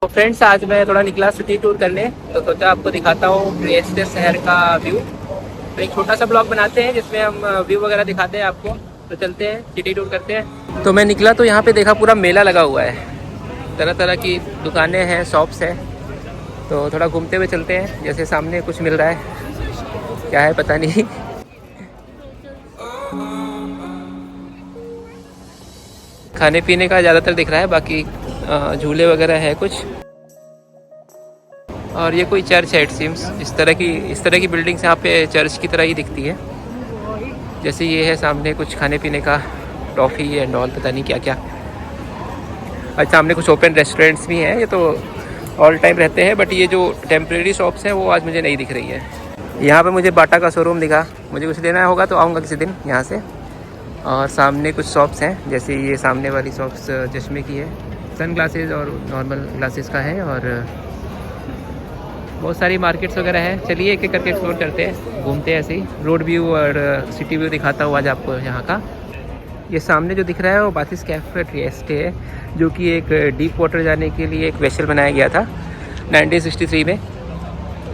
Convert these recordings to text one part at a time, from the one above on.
तो फ्रेंड्स, आज मैं थोड़ा निकला सिटी टूर करने, तो सोचा आपको दिखाता हूँ ट्रिएस्टे शहर का व्यू। तो एक छोटा सा ब्लॉग बनाते हैं जिसमें हम व्यू वगैरह दिखाते हैं आपको। तो चलते हैं, सिटी टूर करते हैं। तो मैं निकला तो यहाँ पे देखा पूरा मेला लगा हुआ है, तरह तरह की दुकानें हैं, शॉप्स हैं। तो थोड़ा घूमते हुए चलते हैं। जैसे सामने कुछ मिल रहा है, क्या है पता नहीं। खाने पीने का ज़्यादातर दिख रहा है, बाकी झूले वगैरह है कुछ। और ये कोई चर्च है इट सीम्स। इस तरह की बिल्डिंग्स यहाँ पे चर्च की तरह ही दिखती है। जैसे ये है सामने कुछ खाने पीने का, टॉफ़ी एंड ऑल, पता नहीं क्या क्या। और सामने कुछ ओपन रेस्टोरेंट्स भी हैं। ये तो ऑल टाइम रहते हैं, बट ये जो टेम्प्रेरी शॉप्स हैं वो आज मुझे नहीं दिख रही है। यहाँ पे मुझे बाटा का शोरूम दिखा। मुझे कुछ लेना होगा तो आऊँगा किसी दिन यहाँ से। और सामने कुछ शॉप्स हैं, जैसे ये सामने वाली शॉप्स चश्मे की है, सन ग्लासेस और नॉर्मल ग्लासेस का है। और बहुत सारी मार्केट्स वगैरह हैं। चलिए एक एक करके एक्सप्लोर करते हैं, घूमते हैं ऐसे ही। रोड व्यू और सिटी व्यू दिखाता हूँ आज आपको यहाँ का। ये सामने जो दिख रहा है वो बातिस कैफे ट्रिएस्टे है, जो कि एक डीप वाटर जाने के लिए एक वेसल बनाया गया था 1963 में।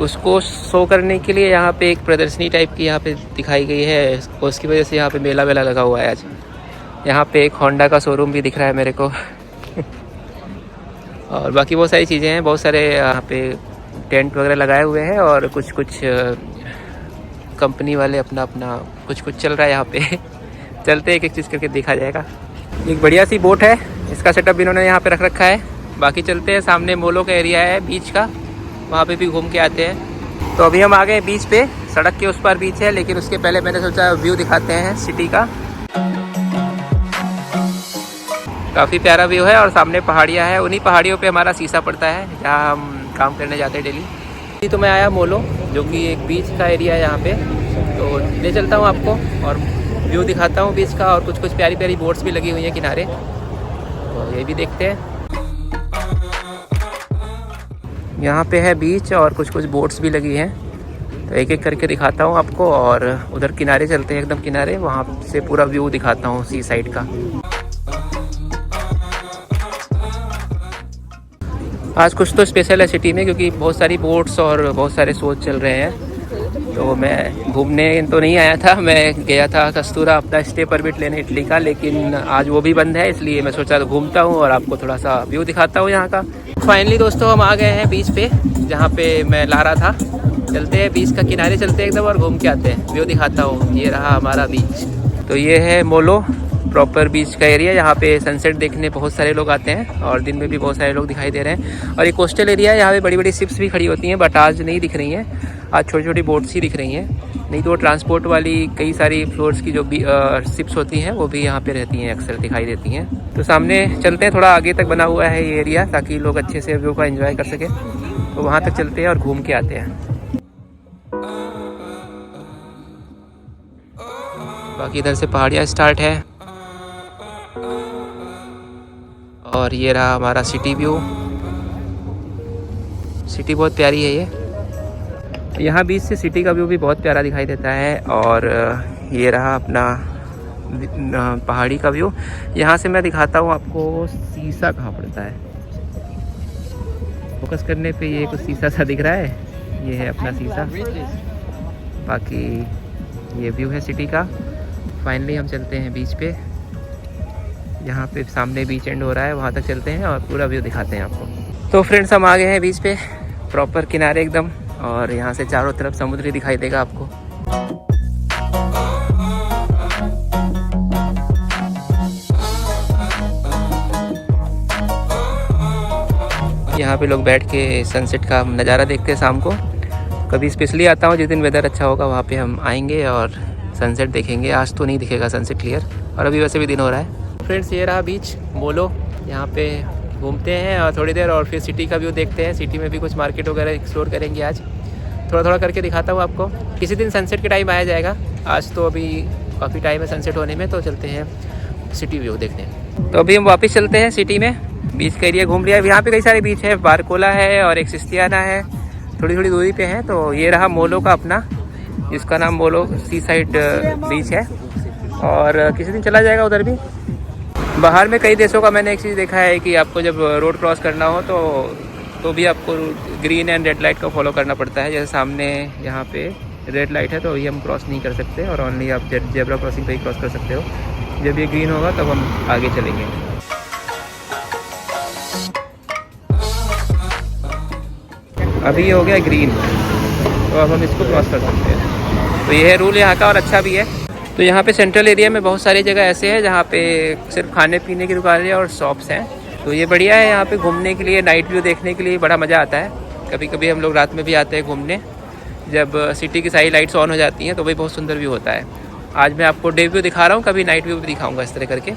उसको शो करने के लिए यहाँ पे एक प्रदर्शनी टाइप की यहाँ पे दिखाई गई है। उसकी वजह से यहाँ पे मेला वेला लगा हुआ है आज। यहाँ पे एक होंडा का शोरूम भी दिख रहा है मेरे को। और बाकी बहुत सारी चीज़ें हैं, बहुत सारे यहाँ पे टेंट वगैरह लगाए हुए हैं। और कुछ कंपनी वाले अपना कुछ चल रहा है यहाँ पे। चलते एक एक चीज़ करके देखा जाएगा। एक बढ़िया सी बोट है, इसका सेटअप इन्होंने यहाँ पे रख रखा है। बाकी चलते हैं, सामने मोलो का एरिया है बीच का, वहाँ पे भी घूम के आते हैं। तो अभी हम आ गए बीच पे, सड़क के उस पार बीच है, लेकिन उसके पहले मैंने सोचा व्यू दिखाते हैं सिटी का। काफ़ी प्यारा व्यू है और सामने पहाड़ियाँ हैं। उन्हीं पहाड़ियों पे हमारा सीसा पड़ता है, जहाँ हम काम करने जाते हैं डेली। तो मैं आया मोलो, जो कि एक बीच का एरिया है यहाँ पे। तो ले चलता हूँ आपको और व्यू दिखाता हूँ बीच का। और कुछ प्यारी प्यारी बोट्स भी लगी हुई हैं किनारे, तो ये भी देखते हैं। यहाँ पे है बीच और कुछ बोट्स भी लगी हैं, तो एक एक करके दिखाता हूँ आपको। और उधर किनारे चलते हैं, एकदम किनारे, वहाँ से पूरा व्यू दिखाता हूँ सी साइड का। आज कुछ तो स्पेशल है सिटी में, क्योंकि बहुत सारी बोट्स और बहुत सारे शोज चल रहे हैं। तो मैं घूमने तो नहीं आया था, मैं गया था कस्तूरा अपना स्टे परमिट लेने इटली का, लेकिन आज वो भी बंद है। इसलिए मैं सोचा घूमता हूँ और आपको थोड़ा सा व्यू दिखाता हूँ यहाँ का। फाइनली दोस्तों, हम आ गए हैं बीच पे, जहाँ पे मैं ला रहा था। चलते हैं बीच का किनारे, चलते हैं एकदम और घूम के आते हैं, व्यू दिखाता हूँ। ये रहा हमारा बीच। तो ये है मोलो प्रॉपर बीच का एरिया। यहाँ पे सनसेट देखने बहुत सारे लोग आते हैं और दिन में भी बहुत सारे लोग दिखाई दे रहे हैं। और ये कोस्टल एरिया है, यहाँ पे बड़ी बड़ी शिप्स भी खड़ी होती हैं, बट आज नहीं दिख रही हैं। आज छोटी छोटी बोट्स ही दिख रही हैं। नहीं तो ट्रांसपोर्ट वाली कई सारी फ्लोर्स की जो भी शिप्स होती हैं वो भी यहाँ पे रहती हैं, अक्सर दिखाई देती हैं। तो सामने चलते हैं, थोड़ा आगे तक बना हुआ है ये एरिया, ताकि लोग अच्छे से व्यू का एंजॉय कर सकें। तो वहाँ तक चलते हैं और घूम के आते हैं। बाकी इधर से पहाड़ियाँ स्टार्ट है। और ये रहा हमारा सिटी व्यू। सिटी बहुत प्यारी है ये। यहाँ बीच से सिटी का व्यू भी बहुत प्यारा दिखाई देता है। और ये रहा अपना पहाड़ी का व्यू। यहाँ से मैं दिखाता हूँ आपको सीसा कहाँ पड़ता है। फोकस करने पे ये कुछ सीसा सा दिख रहा है, ये है अपना सीसा। बाकी ये व्यू है सिटी का। फाइनली हम चलते हैं बीच पे, यहाँ पे सामने बीच एंड हो रहा है, वहाँ तक चलते हैं और पूरा व्यू दिखाते हैं आपको। तो फ्रेंड्स, हम आ गए हैं बीच पे, प्रॉपर किनारे एकदम। और यहाँ से चारों तरफ समुद्र ही दिखाई देगा आपको। यहाँ पे लोग बैठ के सनसेट का नज़ारा देखते हैं शाम को। कभी स्पेशली आता हूँ जिस दिन वेदर अच्छा होगा, वहाँ पे हम आएंगे और सनसेट देखेंगे। आज तो नहीं दिखेगा सनसेट क्लियर, और अभी वैसे भी दिन हो रहा है। फ्रेंड्स, ये रहा बीच मोलो। यहाँ पे घूमते हैं और थोड़ी देर, और फिर सिटी का व्यू देखते हैं। सिटी में भी कुछ मार्केट वगैरह एक्सप्लोर करेंगे आज। थोड़ा थोड़ा करके दिखाता हूँ आपको। किसी दिन सनसेट के टाइम आया जाएगा, आज तो अभी काफ़ी टाइम है सनसेट होने में। तो चलते हैं सिटी व्यू देखने। तो अभी हम वापस चलते हैं सिटी में। बीच का एरिया घूम लिया है। यहाँ पे कई सारे बीच है, बारकोला है और एक सिस्तियाना है, थोड़ी थोड़ी दूरी पे है। तो ये रहा मोलो का अपना, जिसका नाम मोलो सी साइड बीच है। और किसी दिन चला जाएगा उधर भी। बाहर में कई देशों का मैंने एक चीज़ देखा है कि आपको जब रोड क्रॉस करना हो तो तो भी आपको ग्रीन एंड रेड लाइट को फॉलो करना पड़ता है। जैसे सामने यहाँ पे रेड लाइट है तो अभी हम क्रॉस नहीं कर सकते और ओनली आप जेब्रा क्रॉसिंग पे ही क्रॉस कर सकते हो। जब ये ग्रीन होगा तब हम आगे चलेंगे। अभी ये हो गया ग्रीन, तो अब हम इसको क्रॉस कर सकते हैं। तो ये है रूल यहाँ का और अच्छा भी है। तो यहाँ पे सेंट्रल एरिया में बहुत सारी जगह ऐसे है जहाँ पे सिर्फ खाने पीने की दुकानें और शॉप्स हैं। तो ये बढ़िया है, यहाँ पे घूमने के लिए, नाइट व्यू देखने के लिए बड़ा मज़ा आता है। कभी कभी हम लोग रात में भी आते हैं घूमने, जब सिटी की सारी लाइट्स ऑन हो जाती हैं तो वही बहुत सुंदर व्यू होता है। आज मैं आपको डे व्यू दिखा रहा हूँ, कभी नाइट व्यू भी दिखाऊँगा इस तरह करके।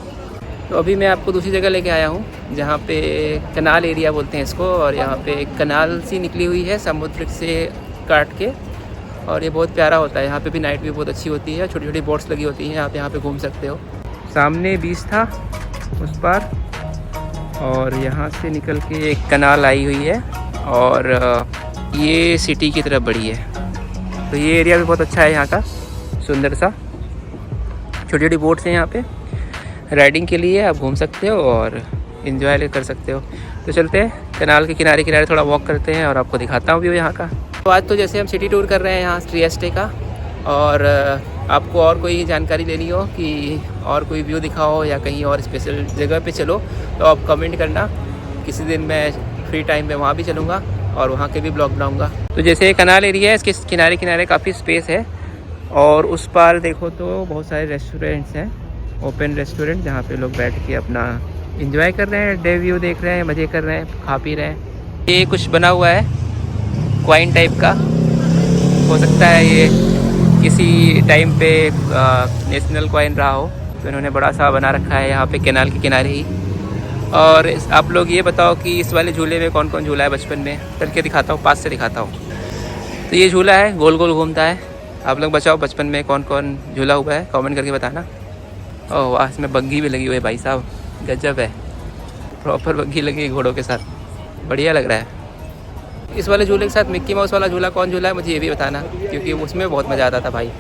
तो अभी मैं आपको दूसरी जगह लेके आया हूँ जहाँ पे कनाल एरिया बोलते हैं इसको, और यहाँ पे एक कनाल सी निकली हुई है समुद्र से काट के, और ये बहुत प्यारा होता है। यहाँ पे भी नाइट व्यू बहुत अच्छी होती है, छोटी छोटी बोट्स लगी होती हैं, आप यहाँ पे घूम सकते हो। सामने बीच था उस पार, और यहाँ से निकल के एक कनाल आई हुई है और ये सिटी की तरफ बढ़ी है। तो ये एरिया भी बहुत अच्छा है यहाँ का, सुंदर सा। छोटी छोटी बोट्स हैं यहाँ पे, राइडिंग के लिए आप घूम सकते हो और इन्जॉय कर सकते हो। तो चलते हैं कनाल के किनारे किनारे थोड़ा वॉक करते हैं और आपको दिखाता हूँ व्यू यहाँ का। तो आज तो जैसे हम सिटी टूर कर रहे हैं यहाँ ट्रिएस्टे का, और आपको और कोई जानकारी लेनी हो कि और कोई व्यू दिखाओ या कहीं और स्पेशल जगह पे चलो तो आप कमेंट करना। किसी दिन मैं फ्री टाइम में वहाँ भी चलूँगा और वहाँ के भी ब्लॉग बनाऊँगा। तो जैसे कनाल एरिया है, इसके किनारे किनारे काफ़ी स्पेस है, और उस पार देखो तो बहुत सारे रेस्टोरेंट्स हैं, ओपन रेस्टोरेंट, जहाँ पे लोग बैठ के अपना एंजॉय कर रहे हैं, डे व्यू देख रहे हैं, मज़े कर रहे हैं, खा पी रहे हैं। ये कुछ बना हुआ है क्वाइन टाइप का, हो सकता है ये किसी टाइम पे नेशनल क्वाइन रहा हो, तो इन्होंने बड़ा सा बना रखा है यहाँ पे कैनाल के किनारे ही। और आप लोग ये बताओ कि इस वाले झूले में कौन कौन झूला है बचपन में, चल के दिखाता हूँ, पास से दिखाता हूँ। तो ये झूला है, गोल गोल घूमता है। आप लोग बताओ बचपन में कौन कौन झूला हुआ है, कमेंट करके बताना। ओह वाह, इसमें बग्घी भी लगी हुई है भाई साहब, गजब है, प्रॉपर बग्घी लगी है घोड़ों के साथ, बढ़िया लग रहा है। इस वाले झूले के साथ मिक्की माउस वाला झूला कौन झूला है मुझे ये भी बताना, क्योंकि उसमें बहुत मज़ा आता था भाई।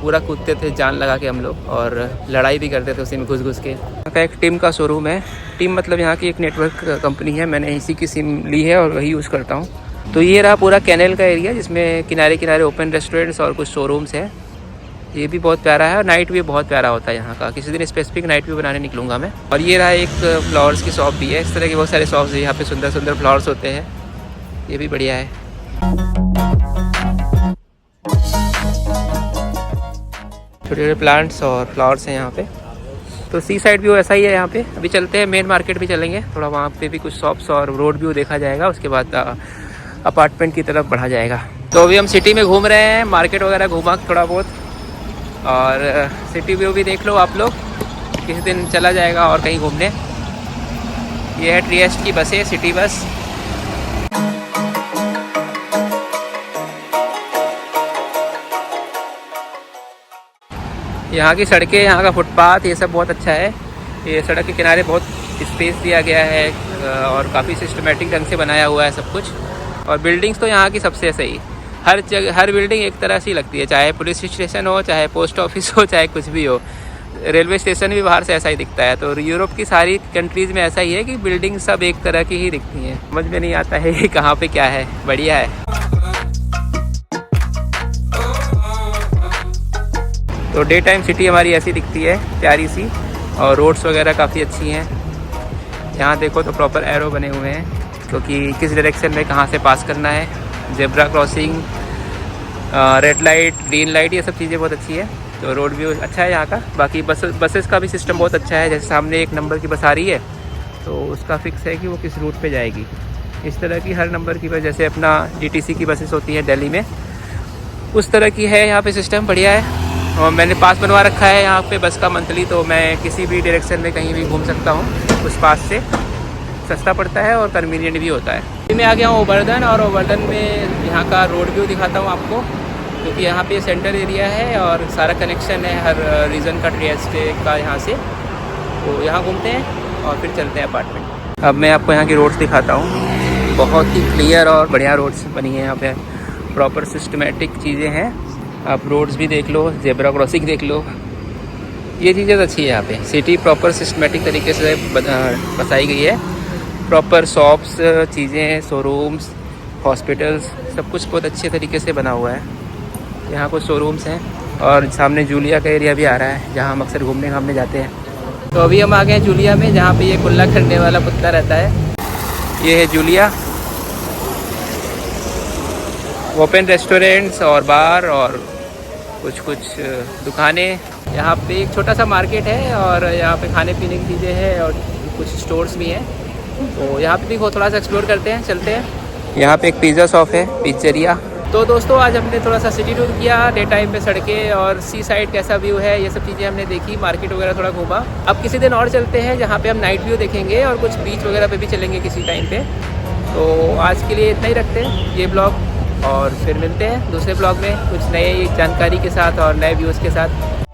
पूरा कूदते थे जान लगा के हम लोग, और लड़ाई भी करते थे उसी में घुस घुस के। यहाँ का एक टिम का शोरूम है। टिम मतलब यहाँ की एक नेटवर्क कंपनी है, मैंने इसी की सिम ली है और वही यूज़ करता हूँ। तो ये रहा पूरा कैनल का एरिया, जिसमें किनारे किनारे ओपन रेस्टोरेंट्स और कुछ शोरूम्स हैं। ये भी बहुत प्यारा है, और नाइट व्यू बहुत प्यारा होता है यहाँ का। किसी दिन स्पेसिफिक नाइट व्यू बनाने निकलूँगा मैं। और ये रहा एक फ्लावर्स की शॉप भी है, इस तरह के बहुत सारे शॉप्स हैं यहाँ पे, सुंदर सुंदर फ्लावर्स होते हैं, ये भी बढ़िया है। छोटे छोटे प्लांट्स और फ्लावर्स हैं यहाँ पे। तो सी साइड व्यू ऐसा ही है यहाँ पे। अभी चलते हैं मेन मार्केट भी चलेंगे, थोड़ा वहाँ पे भी कुछ शॉप्स और रोड व्यू देखा जाएगा, उसके बाद अपार्टमेंट की तरफ बढ़ा जाएगा। तो अभी हम सिटी में घूम रहे हैं, मार्केट वगैरह घूमा थोड़ा बहुत, और सिटी व्यू भी देख लो आप लोग। किसी दिन चला जाएगा और कहीं घूमने। ये है ट्रिएस्ट की बसें, सिटी बस। यहाँ की सड़कें, यहाँ का फुटपाथ, ये सब बहुत अच्छा है। ये सड़क के किनारे बहुत स्पेस दिया गया है और काफ़ी सिस्टमेटिक ढंग से बनाया हुआ है सब कुछ। और बिल्डिंग्स तो यहाँ की सबसे सही, हर जगह हर बिल्डिंग एक तरह सी लगती है, चाहे पुलिस स्टेशन हो, चाहे पोस्ट ऑफिस हो, चाहे कुछ भी हो। रेलवे स्टेशन भी बाहर से ऐसा ही दिखता है। तो यूरोप की सारी कंट्रीज़ में ऐसा ही है कि बिल्डिंग सब एक तरह की ही दिखती हैं। समझ में नहीं आता है कहाँ पे क्या है, बढ़िया है। तो डे टाइम सिटी हमारी ऐसी दिखती है, प्यारी सी, और रोड्स वगैरह काफ़ी अच्छी हैं। यहाँ देखो तो प्रॉपर एरो बने हुए हैं, क्योंकि किस डायरेक्शन में कहाँ से पास करना है। Zebra crossing, red light, green light, ये सब चीज़ें बहुत अच्छी है। तो रोड व्यू अच्छा है यहाँ का। बाकी बसेस का भी सिस्टम बहुत अच्छा है। जैसे सामने एक नंबर की बस आ रही है तो उसका फिक्स है कि वो किस रूट पे जाएगी। इस तरह की हर नंबर की बस, जैसे अपना GTC की बसेस होती हैं दिल्ली में, उस तरह की है यहाँ पे सिस्टम, बढ़िया है। और मैंने पास बनवा रखा है यहाँ पे बस का मंथली, तो मैं किसी भी डायरेक्शन में कहीं भी घूम सकता हूँ उस पास से। सस्ता पड़ता है और कन्वीनियंट भी होता है। मैं आ गया हूँ ओवर्धन, और ओवर्धन में यहाँ का रोड व्यू दिखाता हूँ आपको, क्योंकि यहाँ पे सेंटर एरिया है और सारा कनेक्शन है हर रीजन का, ट्रिएस्टे का यहाँ से। तो यहाँ घूमते हैं और फिर चलते हैं अपार्टमेंट। अब मैं आपको यहाँ की रोड्स दिखाता हूँ। बहुत ही क्लियर और बढ़िया रोड्स बनी है यहाँ पे, प्रॉपर सिस्टमेटिक चीज़ें हैं। आप रोड्स भी देख लो, जेब्रा क्रॉसिंग देख लो, ये चीज़ें अच्छी है यहाँ पे। सिटी प्रॉपर सिस्टमेटिक तरीके से बसाई गई है। प्रॉपर शॉप्स, चीज़ें, शोरूम्स, हॉस्पिटल्स, सब कुछ बहुत अच्छे तरीके से बना हुआ है। यहाँ कुछ शोरूम्स हैं और सामने जूलिया का एरिया भी आ रहा है जहाँ हम अक्सर घूमने घामने जाते हैं। तो अभी हम आ गए हैं जूलिया में, जहाँ पे ये कुल्ला करने वाला कुत्ता रहता है। ये है जूलिया। ओपन रेस्टोरेंट्स और बार और कुछ दुकानें। यहाँ पे एक छोटा सा मार्केट है और यहाँ पे खाने पीने की चीज़ें हैं और कुछ स्टोर्स भी हैं। तो यहाँ पे भी थोड़ा सा एक्सप्लोर करते हैं, चलते हैं। यहाँ पे एक पिज़्ज़ा शॉप है, पिज़्ज़रिया। तो दोस्तों आज हमने थोड़ा सा सिटी टूर किया, डे टाइम पे सड़कें और सी साइड कैसा व्यू है, ये सब चीज़ें हमने देखी, मार्केट वगैरह थोड़ा घूमा। अब किसी दिन और चलते हैं जहाँ पे हम नाइट व्यू देखेंगे और कुछ बीच वगैरह पे भी चलेंगे किसी टाइम पे। तो आज के लिए इतना ही रखते हैं ये ब्लॉग, और फिर मिलते हैं दूसरे ब्लॉग में कुछ नए जानकारी के साथ और नए व्यूज़ के साथ।